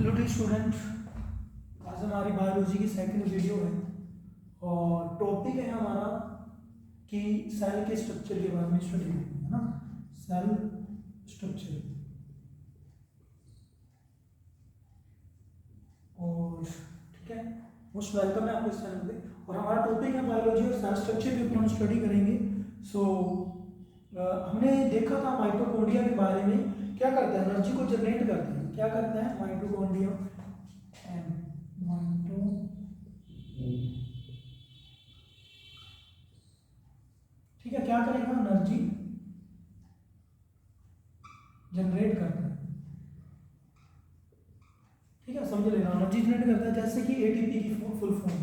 Hello dear student, आज हमारी biology की सेकंड वीडियो है और टॉपिक है हमारा कि सेल के स्ट्रक्चर के बारे में स्टडी करेंगे, है ना। सेल स्ट्रक्चर और ठीक है, मोस्ट वेलकम है आपको इस चैनल पे। और हमारा टॉपिक है बायोलॉजी और सेल स्ट्रक्चर के ऊपर हम स्टडी करेंगे। सो हमने देखा था माइटोकॉन्ड्रिया के बारे में, क्या करता है, एनर्जी को जनरेट करता है। क्या करता है माइटोकॉन्ड्रिया? ठीक है, क्या करेगा, एनर्जी जनरेट करता है। ठीक है, समझ लेना, एनर्जी जनरेट करता है। जैसे कि एटीपी की फुल फॉर्म,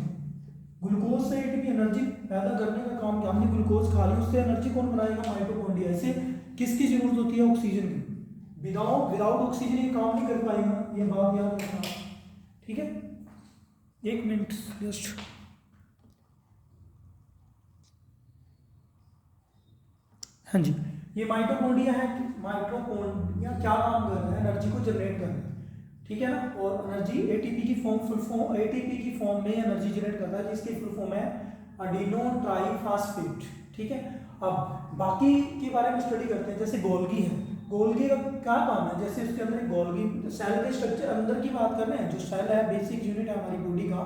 ग्लूकोज से एटीपी एनर्जी पैदा करने का काम किया। हमने ग्लूकोज खा ली, उससे एनर्जी कौन बनाएगा? माइटोकॉन्ड्रिया। इसे किसकी जरूरत होती है? ऑक्सीजन की। विदाउट ऑक्सीजन ये काम नहीं कर पाएगा, ये बात याद रखना। ठीक है, एक मिनट जस्ट। हाँ जी, ये माइटोकॉन्ड्रिया है। माइटोकॉन्ड्रिया क्या काम कर रहा है? एनर्जी को जनरेट कर रहा है। ठीक है ना। और एनर्जी एटीपी की एटीपी की फॉर्म में एनर्जी जनरेट करता है, जिसकी फुल फॉर्म है अडीनो ट्राइफॉस्फेट। ठीक है, अब बाकी के बारे में स्टडी करते हैं। जैसे गोल्गी है, गोल्गी का क्या काम है? जैसे उसके अंदर गोल्गी सेल के स्ट्रक्चर अंदर की बात कर रहे हैं। जो सेल है बेसिक यूनिट है हमारी बॉडी का,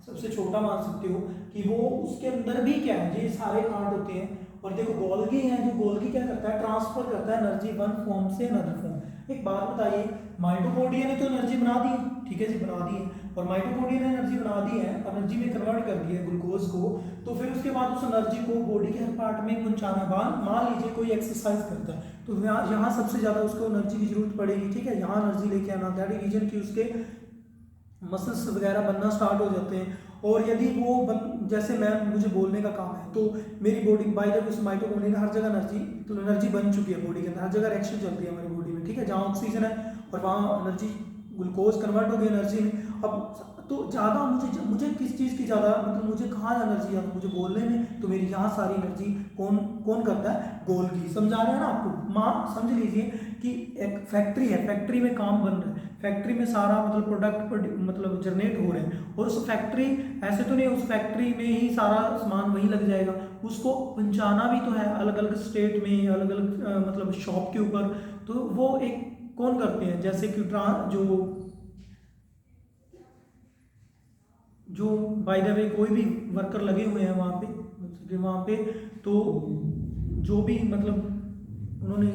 सबसे छोटा मान सकते हो कि वो उसके अंदर भी क्या है, ये सारे पार्ट होते हैं। और देखो गोल्गी है, जो गोल्गी क्या करता है? ट्रांसफर करता है एनर्जी वन फॉर्म से अनदर फॉर्म। एक बात बताइए, माइटोकॉन्ड्रिया ने तो एनर्जी बना दी है, ठीक है जी, बना दी है। और माइटोकॉन्ड्रिया ने एनर्जी बना दी है, एनर्जी में कन्वर्ट कर दी है ग्लूकोज को। तो फिर उसके बाद उस एनर्जी को बॉडी के हर पार्ट में पहुंचाना। मान लीजिए कोई एक्सरसाइज करता है, तो यहाँ सबसे ज़्यादा उसको एनर्जी की जरूरत पड़ेगी। ठीक है, यहाँ एनर्जी लेके आना, दैट रीजन की उसके मसल्स वगैरह बनना स्टार्ट हो जाते हैं। और यदि वो जैसे मुझे बोलने का काम है, तो मेरी बॉडी बाय द वे उस माइटोकॉन्ड्रिया हर जगह एनर्जी बन चुकी है बॉडी के अंदर, हर जगह रिएक्शन चलती है हमारी बॉडी में। ठीक है, जहाँ ऑक्सीजन है और वहाँ एनर्जी ग्लूकोज कन्वर्ट हो गई एनर्जी में। अब तो ज़्यादा मुझे किस चीज़ की ज़्यादा, मतलब मुझे कहाँ एनर्जी है मुझे बोलने में, तो मेरी यहाँ सारी एनर्जी कौन करता है? गोल्गी। समझा रहे हैं ना आपको? माँ समझ लीजिए कि एक फैक्ट्री है, फैक्ट्री में काम बन रहा है, फैक्ट्री में सारा मतलब प्रोडक्ट मतलब जनरेट हो रहे हैं। और उस फैक्ट्री ऐसे तो नहीं उस फैक्ट्री में ही सारा सामान वहीं लग जाएगा, उसको पहुंचाना भी तो है अलग अलग स्टेट में, अलग अलग मतलब शॉप के ऊपर। तो वो एक कौन करते हैं, जैसे कि जो बाय द वे कोई भी वर्कर लगे हुए हैं वहाँ पे तो जो भी मतलब उन्होंने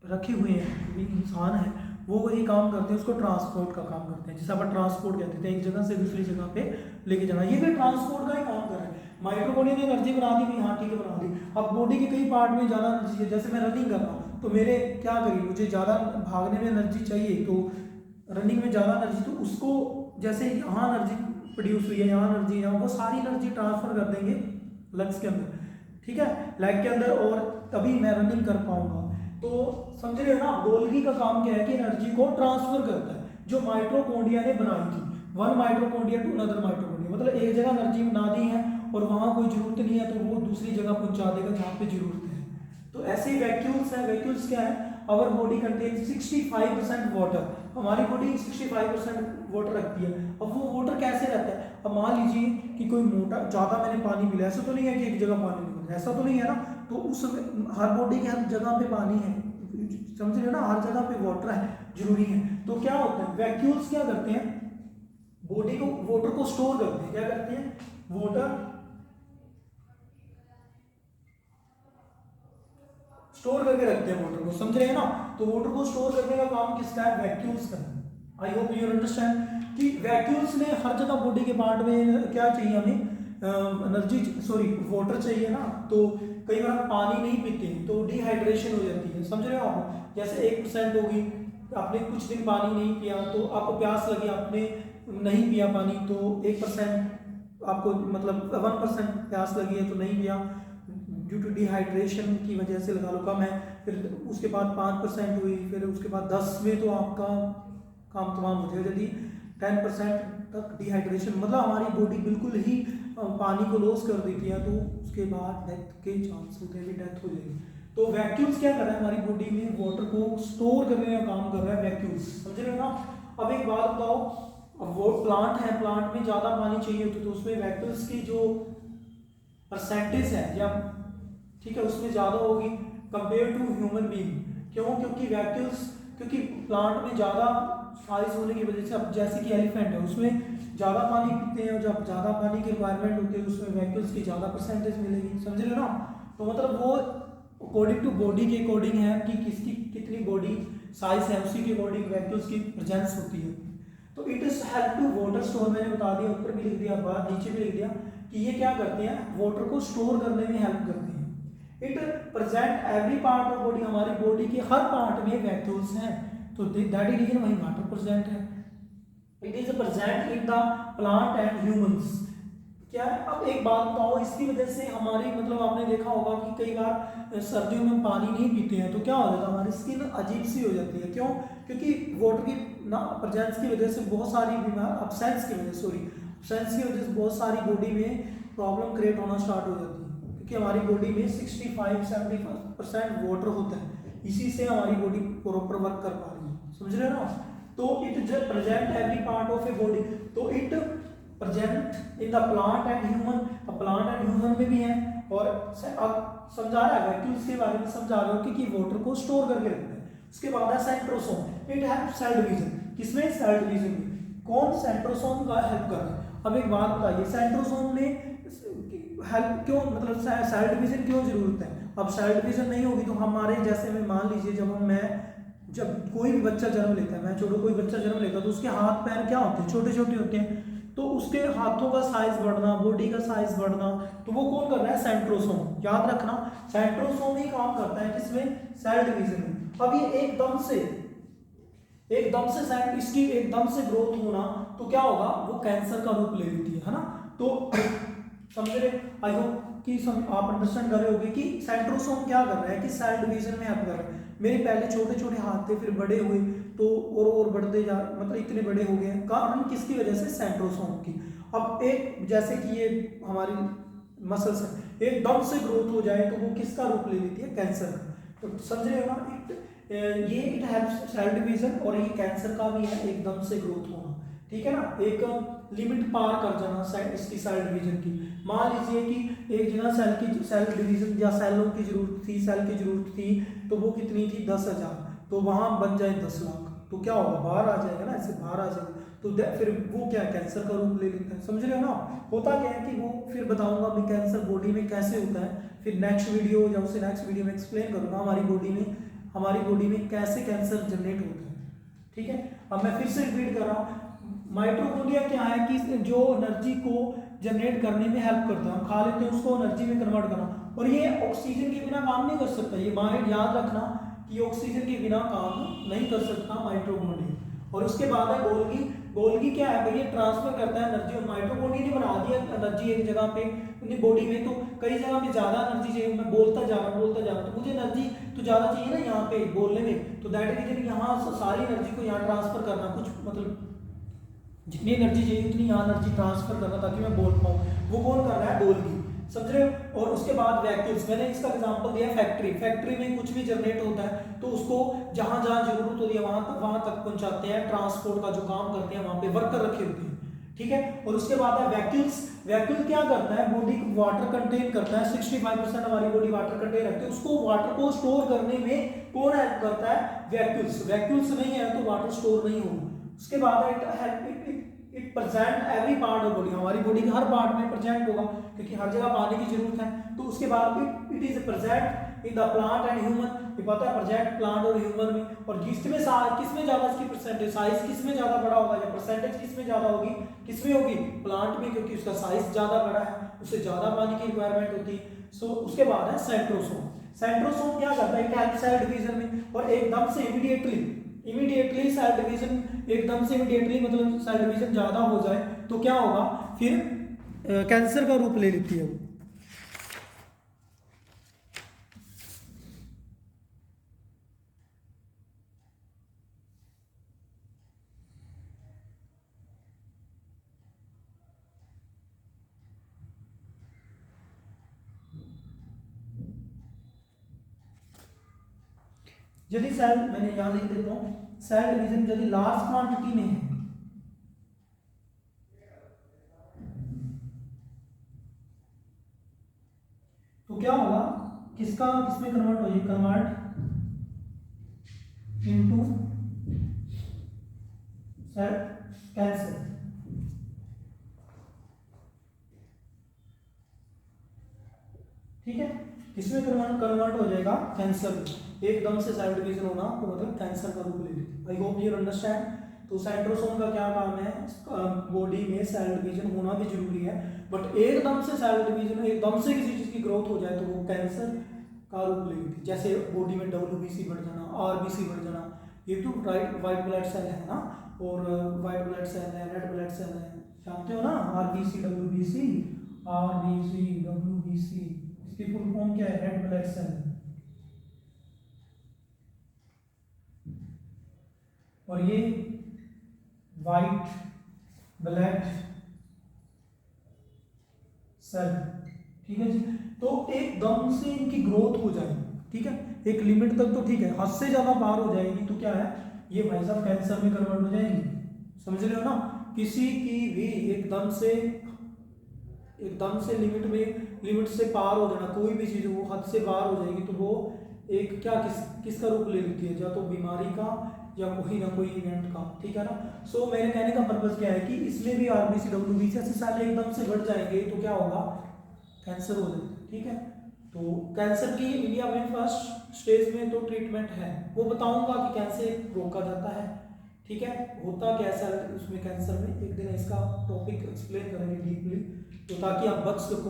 रखे हुए हैं, भी इंसान है, वो वही काम करते हैं, उसको ट्रांसपोर्ट का काम करते हैं, जिसे अपन ट्रांसपोर्ट कहते थे, एक जगह से दूसरी जगह पे लेके जाना। ये भी ट्रांसपोर्ट का ही काम कर रहे हैं। माइटोकॉन्ड्रिया ने एनर्जी बना दी भी, हाँ ठीक है बना दी। अब बॉडी के कई पार्ट में ज़्यादा एनर्जी है, जैसे मैं रनिंग कर रहा हूँ तो मेरे क्या करिए, मुझे ज़्यादा भागने में एनर्जी चाहिए, तो रनिंग में ज़्यादा एनर्जी, तो उसको जैसे यहाँ एनर्जी प्रोड्यूस हुई है, यहाँ एनर्जी, यहाँ, वो सारी एनर्जी ट्रांसफर कर देंगे लंग्स के अंदर। ठीक है, लेग के अंदर, और तभी मैं रनिंग कर पाऊंगा। तो समझ रहे हो ना, गोल्गी का काम क्या है कि एनर्जी को ट्रांसफर करता है, जो माइटोकॉन्ड्रिया ने बनाई थी। One mitochondria to another mitochondria, मतलब एक जगह एनर्जी बना दी है और वहां कोई जरूरत नहीं है, तो वो दूसरी जगह पहुंचा देगा जहाँ पे जरूरत है। तो ऐसे ही वैक्यूल्स है। वैक्यूल्स क्या है? Our body contain 65% water. हमारी बॉडी 65% वाटर रखती है। अब वो वाटर कैसे रहता है? अब मान लीजिए कि कोई मोटा ज़्यादा मैंने पानी पी लिया, ऐसा तो नहीं है कि एक जगह पानी निकल जाए, ऐसा तो नहीं है ना। तो उस हर बॉडी के हर जगह पे पानी है, समझ रहे हो ना, हर जगह पे वाटर है, जरूरी है। तो क्या होता है, वैक्यूल्स क्या करते हैं? बॉडी को वाटर को स्टोर करते हैं। क्या करते हैं? वाटर स्टोर करके रखते हैं वाटर को, समझ रहे हैं ना। तो वाटर को स्टोर करने का काम किसका है? वैक्यूल्स का। आई होप यू अंडरस्टैंड कि वैक्यूल्स ने हर जगह बॉडी के पार्ट में क्या चाहिए हमें? एनर्जी, सॉरी वाटर चाहिए ना। तो कई बार हम पानी नहीं पीते तो डिहाइड्रेशन हो जाती है, समझ रहे हो आप। जैसे 1% होगी, आपने कुछ दिन पानी नहीं पिया तो आपको प्यास लगी, आपने नहीं पिया पानी, तो 1% आपको मतलब 1% प्यास लगी है तो नहीं पिया, ड्यू टू डिहाइड्रेशन की वजह से लगा लो कम है। फिर उसके बाद 5% हुई, फिर उसके बाद 10 में तो आपका काम तमाम हो जाएगा। यदि 10% तक डिहाइड्रेशन, मतलब हमारी बॉडी बिल्कुल ही पानी को लॉस कर देती है, तो उसके बाद डेथ के चांस होते हैं, डेथ हो जाएगी। तो वैक्यूल्स क्या कर रहा है? हमारी बॉडी में वाटर को स्टोर करने का काम कर रहा है वैक्यूल्स, समझ रहे हो ना। अब एक बात बताओ, अब वो प्लांट है, प्लांट में ज़्यादा पानी चाहिए होता है तो उसमें वैक्यूल्स की जो परसेंटेज है या ठीक है उसमें ज़्यादा होगी कंपेयर टू ह्यूमन बीइंग। क्यों? क्योंकि वैक्यूल्स, क्योंकि प्लांट में ज़्यादा साइज होने की वजह से, अब जैसे कि एलिफेंट है उसमें ज़्यादा पानी पीते हैं और जब ज़्यादा पानी की रिक्वायरमेंट होती है उसमें वैक्यूल्स की ज़्यादा परसेंटेज मिलेगी, समझ रहे हो ना? तो मतलब वो अकॉर्डिंग टू बॉडी के अकॉर्डिंग है कि किसकी कितनी बॉडी साइज है, उसी के अकॉर्डिंग वैक्यूल्स की प्रेजेंस होती है। तो it is help to water store, मैंने बता दिया, ऊपर भी लिख दिया, बाद नीचे भी लिख दिया कि ये क्या करते हैं, वाटर को स्टोर करने में हेल्प करते हैं। It present every part of body, हमारी बॉडी के हर पार्ट में वैक्यूल्स हैं, तो दैट इज रीजन वही वाटर प्रेजेंट है। It is present in the plant and humans. क्या है? अब एक बात बताओ, इसकी वजह से हमारी मतलब आपने देखा होगा कि कई बार सर्दियों में पानी नहीं पीते हैं तो क्या हो जाता है, हमारी स्किन अजीब सी हो जाती है। क्यों? क्योंकि वाटर की ना प्रेजेंस की वजह से बहुत सारी बीमार, अब्सेंस की वजह सॉरी अब्सेंस की वजह से बहुत सारी बॉडी में प्रॉब्लम क्रिएट होना स्टार्ट हो जाती है, क्योंकि हमारी बॉडी में 65-70% वाटर होता है, इसी से हमारी बॉडी प्रॉपर वर्क कर पा रही है, समझ रहे हो ना? तो it just present every part of a body, तो it present in the plant and human, plant and human में भी है। और अब समझा रहा है वैक्यूल्स के बारे में, समझा रहे हो कि वाटर को स्टोर करके रखते हैं। उसके बाद है centrosome, it help cell division, किसमें? सेल डिवीजन में। कौन सेंट्रोसोम का हेल्प कर रहा है? अब एक बात बताइए, सेंट्रोसोम में हेल्प क्यों, मतलब सेल डिवीजन क्यों जरूरत है? अब सेल डिवीजन नहीं होगी तो हमारे जैसे में मान लीजिए जब कोई भी बच्चा जन्म लेता है, मैं छोड़ो कोई बच्चा जन्म लेता है तो उसके हाथ पैर क्या होते हैं, छोटे छोटे होते हैं, तो उसके हाथों का साइज बढ़ना, बॉडी का साइज बढ़ना, तो वो कौन कर रहा है? सेंट्रोसोम। याद रखना सेंट्रोसोम ही काम करता है किसमें? सेल डिवीजन में। अब ये एकदम से इसकी एकदम से ग्रोथ होना तो क्या होगा, वो कैंसर का रूप ले लेती है ना? तो समझ रहे? आई होप कि आप अंडरस्टैंड कर रहे होगे कि सेंट्रोसोम क्या कर रहा है कि सेल डिवीजन में हेल्प कर रहा है। मेरे पहले छोटे छोटे हाथ थे, फिर बड़े हुए, तो और बढ़ते जा, मतलब इतने बड़े हो गए, कारण किसकी वजह से? सेंट्रोसोम की। अब एक जैसे कि ये हमारी मसल्स है, एकदम से ग्रोथ हो जाए तो वो किसका रूप ले लेती है? कैंसर का। तो समझ रहे हो ना? ये इट हेल्प्स सेल डिवीजन, और ये कैंसर का भी है एकदम से ग्रोथ होना, ठीक है ना? एक लिमिट पार कर जाना इसकी सेल डिवीजन की। मान लीजिए कि एक जना सेल डिवीजन या सेलों की जरूरत थी, सेल की जरूरत थी, तो वो कितनी थी? 10,000, तो वहां बन जाए 10 लाख, तो क्या होगा? बाहर आ जाएगा ना, ऐसे बाहर आ जाएगा, तो फिर वो क्या कैंसर का रूप ले लेता है, समझ रहे हो ना? होता क्या है कि वो फिर बताऊंगा मैं कैंसर बॉडी में कैसे होता है, फिर नेक्स्ट वीडियो या उससे नेक्स्ट वीडियो में एक्सप्लेन करूंगा हमारी बॉडी में कैसे कैंसर जनरेट होता है, ठीक है? अब मैं फिर से रिपीट कर रहा हूँ, माइटोकॉन्ड्रिया क्या है कि जो एनर्जी को जनरेट करने में हेल्प करता है, हम खा लेते हैं उसको एनर्जी में कन्वर्ट करना, और ये ऑक्सीजन के बिना काम नहीं कर सकता, ये माइंड याद रखना कि ऑक्सीजन के बिना काम नहीं कर सकता माइटोकॉन्ड्रिया। और उसके बाद है गोल्गी। गोल्गी क्या है भाई? ये ट्रांसफर करता है एनर्जी, और माइटोकॉन्ड्रिया ने बना दिया एनर्जी एक जगह पे अपनी बॉडी में, तो कई जगह पे ज्यादा एनर्जी चाहिए, मैं बोलता जा रहा तो मुझे एनर्जी तो ज्यादा चाहिए ना यहाँ पे बोलने में, तो दैट रीजन यहाँ सारी एनर्जी को यहाँ ट्रांसफर करना, कुछ मतलब जितनी एनर्जी चाहिए उतनी यहाँ एनर्जी ट्रांसफर करना ताकि मैं बोल पाऊँ, वो कौन कर रहा है? गोल्गी, समझ रहे हो? और उसके बाद वैक्यूल्स, मैंने इसका एग्जांपल दिया फैक्ट्री में कुछ भी जनरेट होता है तो उसको जहां जहां जरूरत होती है वहां तक पहुंचाते हैं, ट्रांसपोर्ट का जो काम करते हैं वहां पे वर्कर रखे होते हैं, ठीक है? और उसके बाद है वैक्यूल्स। वैक्यूल क्या करता है? बॉडी वाटर कंटेन करता है, 65% हमारी बॉडी वाटर कंटेन रखती है, उसको वाटर को स्टोर करने में कौन हेल्प करता है? वैक्यूल्स। वैक्यूल्स नहीं है तो वाटर स्टोर नहीं होगा। उसके बाद it present every part of body, हमारी बॉडी के हर पार्ट में प्रेजेंट होगा क्योंकि हर जगह पानी की जरूरत है। तो उसके बाद it is present in the plant and human, ये पता है प्रेजेंट प्लांट और ह्यूमन में। और किसमें ज्यादा इसकी परसेंटेज, साइज किसमें ज्यादा बड़ा होगा या परसेंटेज किसमें ज्यादा होगी? किसमें होगी? प्लांट में, क्योंकि उसका साइज ज्यादा बड़ा है, उससे ज्यादा पानी की रिक्वायरमेंट होती है। सो उसके बाद है सेंट्रोसोम। सेंट्रोसोम क्या करता है? इट हेल्प सेल डिवीजन में, और एकदम से इमीडिएटली सेल डिवीजन, एकदम से इमीडिएटली मतलब सेल डिवीजन ज्यादा हो जाए तो क्या होगा? फिर कैंसर का रूप ले लेती है वो। यदि सेल, मैंने यहाँ लिख देता हूँ, सेल डिवीजन यदि लार्ज क्वांटिटी में है, तो क्या होगा, किसका किसमें कन्वर्ट हो जाए, कन्वर्ट इनटू सेल कैंसर। ठीक है, किसमें कन्वर्ट हो जाएगा, कैंसर। एकदम से सेल डिवीजन होना तो मतलब कैंसर का रूप ले लेते। I hope you understand. तो सेंट्रोसोम का क्या काम है, बॉडी में सेल डिवीजन होना भी जरूरी है, बट एकदम से सेल डिवीजन, एकदम से किसी चीज की ग्रोथ हो जाए तो वो कैंसर का रूप ले लेती है। जैसे बॉडी में WBC बढ़ जाना, RBC बढ़ जाना, ये तो वाइट ब्लड सेल है ना, और वाइट ब्लड सेल है, रेड ब्लड सेल है, जानते हो ना, RBC WBC, इसकी फुल फॉर्म क्या है, रेड ब्लड सेल। और ये वाइट ब्लड सेल। ठीक है जी। तो एकदम से इनकी ग्रोथ हो जाएगी, ठीक है, एक लिमिट तक तो ठीक है, हद से ज्यादा पार हो जाएगी तो क्या है, ये भाई साहब कैंसर में कन्वर्ट हो जाएंगी। समझ रहे हो ना, किसी की भी एकदम से लिमिट से पार हो जाना, कोई भी चीज वो हद से पार हो जाएगी तो वो एक क्या किसका रूप ले लेती है, या तो बीमारी का या कोई ना कोई इवेंट का। ठीक है ना। सो मेरे कहने का पर्पज क्या है कि इसमें भी RBC WBC ऐसे सारे एकदम से बढ़ जाएंगे तो क्या होगा, कैंसर हो जाएगा। ठीक है। तो कैंसर की इंडिया में फर्स्ट स्टेज में तो ट्रीटमेंट है, वो बताऊंगा कि कैसे रोका जाता है। ठीक है, होता कैसा है उसमें कैंसर में, एक दिन इसका टॉपिक एक्सप्लेन करेंगे डीपली, तो ताकि आप बच सको।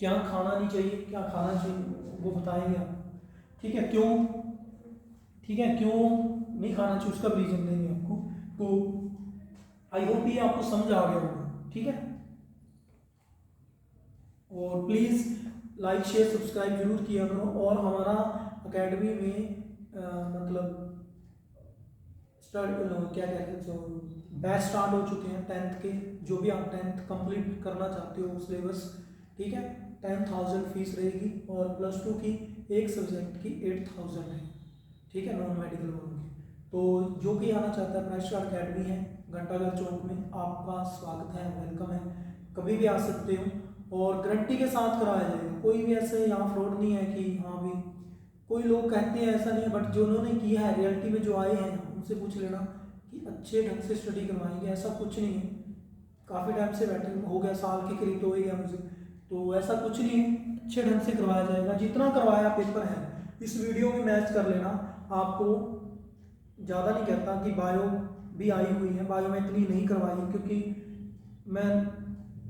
क्या खाना नहीं चाहिए, क्या खाना चाहिए, वो बताएंगे आप। ठीक है, क्यों, ठीक है, क्यों नहीं खाना चाहिए उसका भी रीजन देंगे आपको। तो आई होप ये आपको समझ आ गया होगा। ठीक है, और प्लीज़ लाइक शेयर सब्सक्राइब जरूर किया करो। और हमारा अकेडमी में मतलब क्या कहते हैं, जो बैच स्टार्ट हो चुके हैं 10th के, जो भी आप 10th कंप्लीट करना चाहते हो सिलेबस। ठीक है, 10,000 फीस रहेगी, और +2 की एक सब्जेक्ट की 8,000 है। ठीक है, नॉन मेडिकल वालों की। तो जो भी आना चाहता है, ब्राइट स्टार अकेडमी है घंटाघर चौक में, आपका स्वागत है, वेलकम है, कभी भी आ सकते हो, और गारंटी के साथ कराया जाएगा। कोई भी ऐसे यहाँ फ्रॉड नहीं है कि हाँ भी कोई लोग कहते हैं ऐसा नहीं है, बट जो उन्होंने किया है रियलिटी में, जो आए हैं उनसे पूछ लेना कि अच्छे ढंग से स्टडी करवाएंगे, ऐसा कुछ नहीं है। काफ़ी टाइम से बैठे हो गया, साल के करीब तो हो ही गया मुझे, तो ऐसा कुछ नहीं है, अच्छे ढंग से करवाया जाएगा। जितना करवाया पेपर है इस वीडियो में मैच कर लेना। आपको ज़्यादा नहीं कहता कि बायो भी आई हुई है, बायो में इतनी नहीं करवाई क्योंकि मैं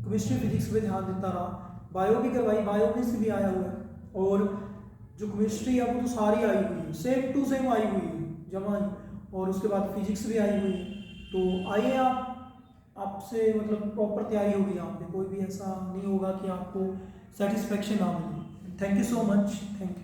केमिस्ट्री फिजिक्स पे ध्यान देता रहा, बायो भी करवाई, बायो में से भी आया हुआ है, और जो केमिस्ट्री है वो तो सारी आई हुई है, सेम टू सेम आई हुई है जमा, और उसके बाद फिजिक्स भी आई हुई है। तो आइए आपसे मतलब प्रॉपर तैयारी होगी, यहाँ पे कोई भी ऐसा नहीं होगा कि आपको सेटिस्फेक्शन ना मिले। Thank you so much, thank you.